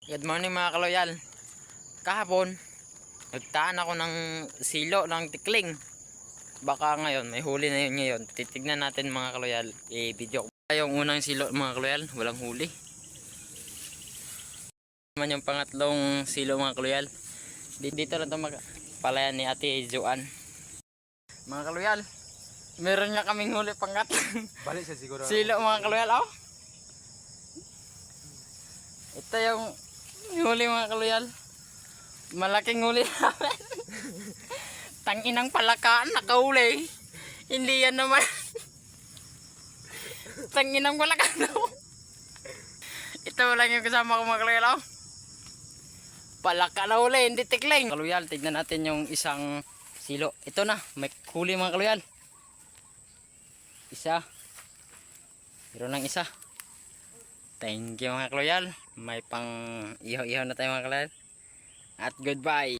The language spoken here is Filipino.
Good morning mga kaloyal. Kahapon, nagtaan ako ng silo ng tikling. Baka ngayon, may huli na yun ngayon. Titignan natin mga kaloyal. I-video ko. Yung unang silo mga kaloyal, walang huli. Naman yung pangatlong silo mga kaloyal. Dito lang ito palayan ni Ate Joan. Mga kaloyal, meron nga kaming huli pangat. Balik siya siguro. Silo mga kaloyal, oh. Ito yung huli mga kaloyal. Malaking huli namin. Tanginang palakaan, nakahuli. Hindi yan naman. Tanginang palakaan. Ito lang yung kasama ko mga kaloyal, oh. Palaka na huli, hindi tikling. Kaloyal, tignan natin yung isang silo. Ito na, may huli mga kaloyal. Isa. Meron ng isa. Thank you mga kaloyal. May pang ihaw-ihaw na tayo mga kaloyal. At goodbye.